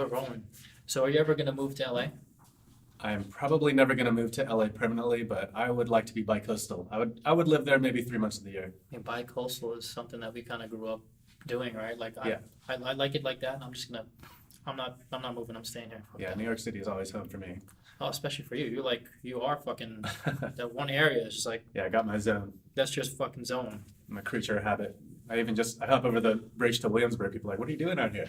we're rolling. So are you ever gonna move to LA? I'm probably never going to move to LA permanently, but I would like to be bi-coastal. I would live there maybe 3 months of the year. I mean, bi-coastal is something that we kind of grew up doing, right? Like Yeah. I like it like that. And I'm not moving. I'm staying here. Fuck Yeah, that. New York City is always home for me. Oh, especially for you. You are fucking that one area is just like Yeah, I got my zone. that's just fucking zone. I'm a creature of habit. I hop over the bridge to Williamsburg. People are like, what are you doing out here?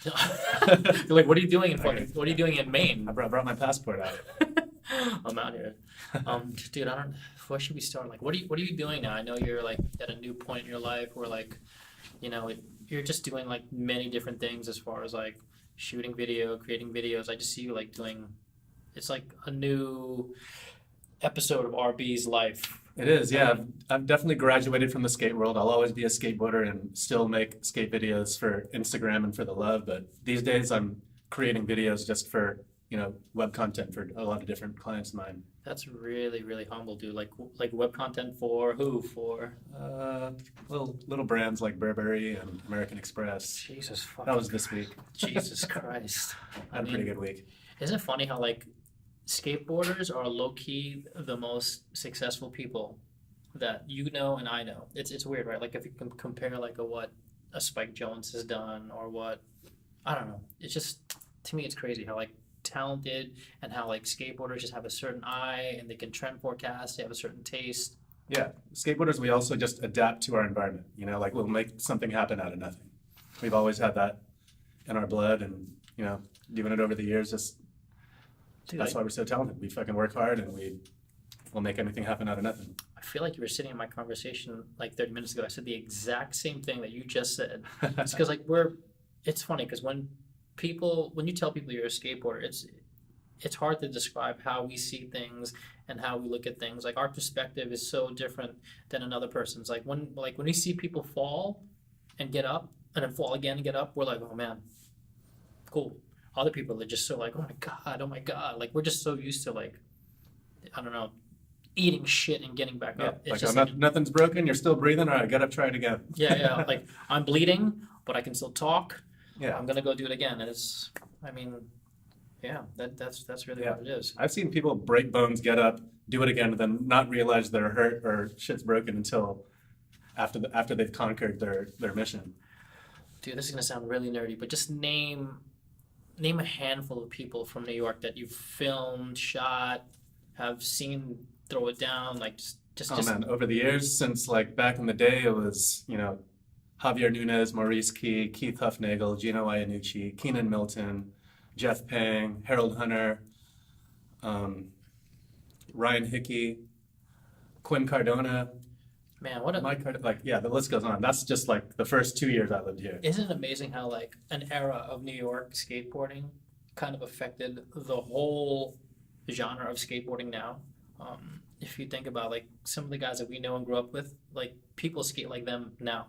You're like, what are you doing in fucking? What are you doing in Maine? I brought my passport out. I'm out here. Dude, I don't. Where should we start? Like, what are you doing now? I know you're like at a new point in your life where like, you're just doing like many different things as far as like shooting video, creating videos. I just see you like doing. It's like a new episode of RB's life. It is, yeah. I've definitely graduated from the skate world. I'll always be a skateboarder and still make skate videos for Instagram and for the love. But these days I'm creating videos just for, web content for a lot of different clients of mine. That's really, really humble, dude. Like web content for who? For Little brands like Burberry and American Express. Jesus fucking That was this week. Jesus Christ. I had a pretty good week. Isn't it funny how like skateboarders are low key the most successful people that you know and I know. It's weird, right? Like if you can compare like what a Spike Jones has done or what I don't know. It's just to me it's crazy how like talented and how like skateboarders just have a certain eye and they can trend forecast, they have a certain taste. Yeah, skateboarders, we also just adapt to our environment. Like we'll make something happen out of nothing. We've always had that in our blood, and doing it over the years, just Dude, that's why we're so talented. We fucking work hard, and we'll make anything happen out of nothing. I feel like you were sitting in my conversation like 30 minutes ago. I said the exact same thing that you just said. It's because like it's funny because when you tell people you're a skateboarder, it's hard to describe how we see things and how we look at things. Like our perspective is so different than another person's. Like when we see people fall and get up and then fall again and get up, we're like, oh man, cool. Other people are just so like, oh my god. Like we're just so used to like, I don't know, eating shit and getting back up. It's Like, just nothing's broken. You're still breathing. All right, get up, try it again. yeah. Like I'm bleeding, but I can still talk. Yeah. I'm gonna go do it again, and that's really what it is. I've seen people break bones, get up, do it again, and then not realize they're hurt or shit's broken until after they've conquered their mission. Dude, this is gonna sound really nerdy, but just name a handful of people from New York that you've filmed, shot, have seen throw it down, like just Man, over the years, since like back in the day, it was, Javier Nunez, Maurice Key, Keith Huffnagel, Gino Iannucci, Keenan Milton, Jeff Pang, Harold Hunter, Ryan Hickey, Quinn Cardona, man, Mike Cardona, the list goes on. That's just like the first 2 years I lived here. isn't it amazing how like an era of New York skateboarding kind of affected the whole genre of skateboarding now? If you think about like some of the guys that we know and grew up with, like people skate like them now.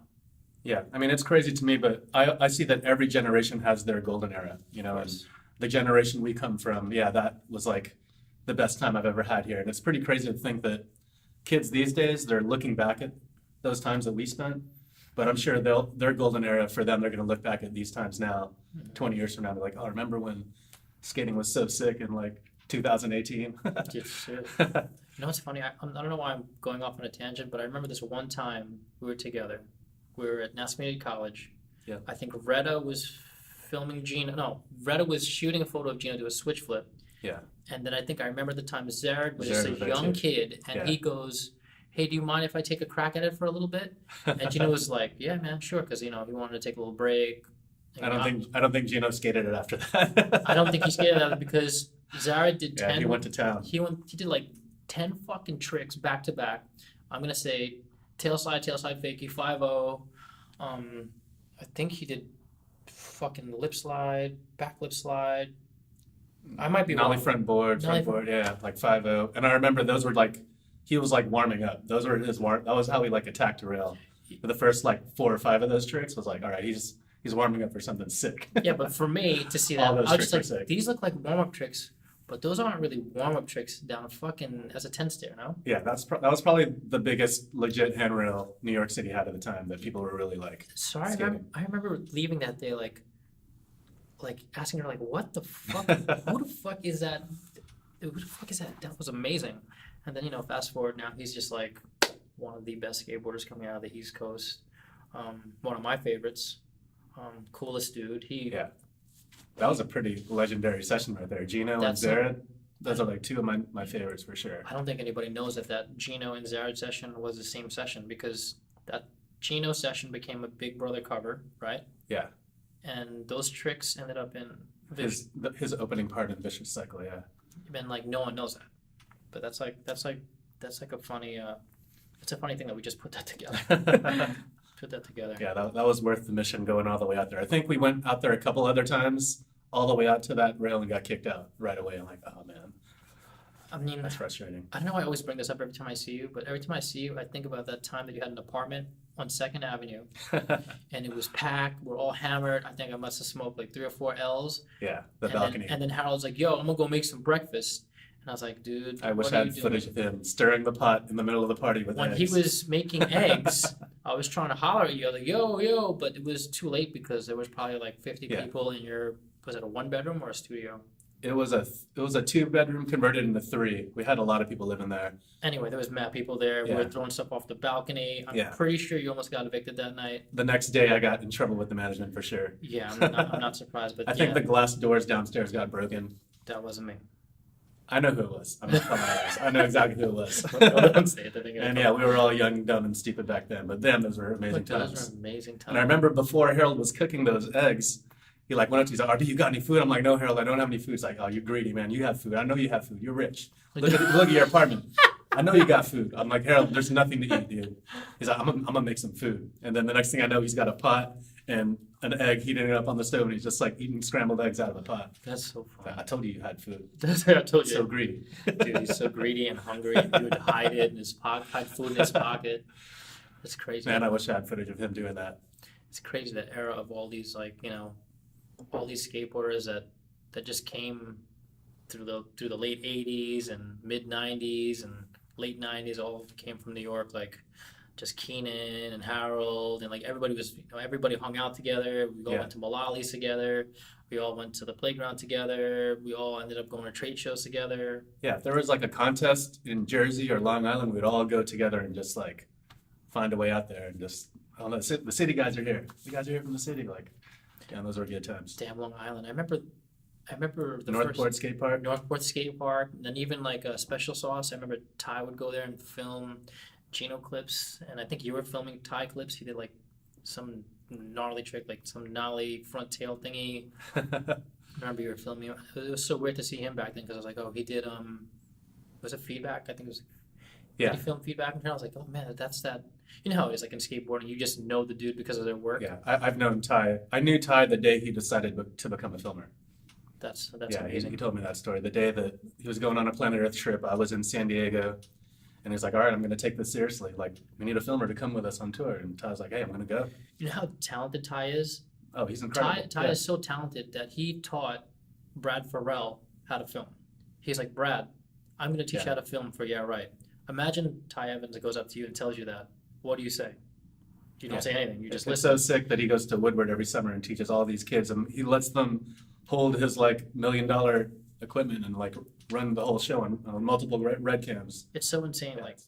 Yeah, I mean, it's crazy to me, but I see that every generation has their golden era, and the generation we come from, that was like the best time I've ever had here. And it's pretty crazy to think that kids these days, they're looking back at those times that we spent, but I'm sure their golden era for them, they're going to look back at these times now, 20 years from now, they're like, oh, remember when skating was so sick in like 2018? Shit. You know what's funny? I don't know why I'm going off on a tangent, but I remember this one time we were together. We were at Nassau College. Yeah. I think Retta was filming Gino. No, Retta was shooting a photo of Gino do a switch flip. Yeah. And then I think I remember the time Zared was Zared just was a there young too. kid, and he goes, "Hey, do you mind if I take a crack at it for a little bit?" And Gino was like, "Yeah, man, sure," because he wanted to take a little break. And, I don't think Gino skated it after that. I don't think he skated that because Zared did 10. He went to town. He did like 10 fucking tricks back to back. I'm gonna say tail slide fakie 5-0. I think he did fucking lip slide, back lip slide. I might be Nollie wrong. front board, like 5-0. And I remember those were like, he was like warming up. Those were his that was how he like attacked a rail. For the first like 4 or 5 of those tricks was like, all right, he's warming up for something sick. Yeah, but for me to see that, All I those was just tricks like, are sick. these look like warm up tricks, but those aren't really warm up tricks down a fucking as a 10 stair, no? Yeah, that was probably the biggest legit handrail New York City had at the time that people were really like. So Skating. I remember leaving that day like like asking her like, what the fuck? Who the fuck is that? Who the fuck is that? That was amazing. And then fast forward now, he's just like one of the best skateboarders coming out of the East Coast. One of my favorites. Coolest dude. Yeah, that was a pretty legendary session right there. Gino and That's Zared, those are like two of my favorites for sure. I don't think anybody knows that Gino and Zared session was the same session, because that Gino session became a Big Brother cover, right? Yeah, And those tricks ended up in his opening part in Vicious Cycle. Yeah, and like no one knows that. But that's like a funny it's a funny thing that we just put that together. Put that together. yeah, that was worth the mission going all the way out there. I think we went out there a couple other times, all the way out to that rail and got kicked out right away. I'm like, oh man, I mean, that's frustrating. I don't know why I always bring this up every time I see you, but every time I see you, I think about that time that you had an apartment on 2nd Avenue and it was packed. We're all hammered. I think I must have smoked like 3 or 4 L's. Yeah, the And balcony. and then Harold's like, yo, I'm gonna go make some breakfast. And I was like, dude, I wish what I are had you footage doing? of him stirring the pot in the middle of the party with When eggs. he was making eggs, I was trying to holler at you. I was like, yo, yo, but it was too late because there was probably like 50 Yeah. people in your, was it a 1-bedroom or a studio? It was a 2-bedroom converted into 3. We had a lot of people living there. Anyway, there was mad people there. We Yeah. were throwing stuff off the balcony. I'm Yeah. pretty sure you almost got evicted that night. The next day, I got in trouble with the management for sure. Yeah, I'm not surprised, but I think the glass doors downstairs got broken. that wasn't me. I know who it was. I'm not telling lies. I know exactly who it was. Don't say it. I think And yeah, we were all young, dumb, and stupid back then. But then those were amazing those times. were amazing times. And I remember before Harold was cooking those eggs, he like went up to me, he's like, RB, you got any food? I'm like, no, Harold, I don't have any food. He's like, oh, you're greedy, man. You have food. I know you have food. You're rich. Look at your apartment. I know you got food. I'm like, Harold, there's nothing to eat, dude. He's like, I'm gonna make some food. And then the next thing I know, he's got a pot and an egg, heating it up on the stove, and he's just like eating scrambled eggs out of the pot. That's so I funny. told you had food. That's what I told you. So greedy. Dude, he's so greedy and hungry, and he would hide it in his pocket, hide food in his pocket. It's crazy. Man, I wish I had footage of him doing that. It's crazy, that era of all these all these skateboarders that just came through the late '80s and mid '90s and late '90s. All came from New York, like just Keenan and Harold, and like everybody was, everybody hung out together. We all Yeah. went to Mulally's together. We all went to the playground together. We all ended up going to trade shows together. Yeah, if there was like a contest in Jersey or Long Island, we'd all go together and just like find a way out there and just, oh, the city guys are here. You guys are here from the city. Like, damn, those were good times. Damn, Long Island. I remember the Northport first Skate Park. Northport Skate Park, and then even like a Special Sauce. I remember Ty would go there and film Gino clips, and I think you were filming Ty clips. He did like some gnarly trick, like some gnarly front tail thingy. I remember you were filming. It was so weird to see him back then, because I was like, oh, he did was it Feedback? I think it was. Yeah. Did he film Feedback? And I was like, oh man, that's that. You know how it is, like in skateboarding, you just know the dude because of their work. Yeah, I've known Ty. I knew Ty the day he decided to become a filmer. That's Yeah, amazing. he told me that story. The day that he was going on a Planet Earth trip, I was in San Diego, and he's like, all right, I'm going to take this seriously. Like, we need a filmer to come with us on tour. And Ty's like, hey, I'm going to go. You know how talented Ty is? Oh, he's incredible. Ty Yeah. is so talented that he taught Brad Farrell how to film. He's like, Brad, I'm going to teach you Yeah. how to film for Yeah Right. Imagine Ty Evans goes up to you and tells you that. What do you say? You don't Yeah. say anything. You just It's listen. so sick that he goes to Woodward every summer and teaches all these kids, and he lets them hold his like $1 million equipment and like run the whole show on multiple red cams. It's so insane. Yeah, Like it's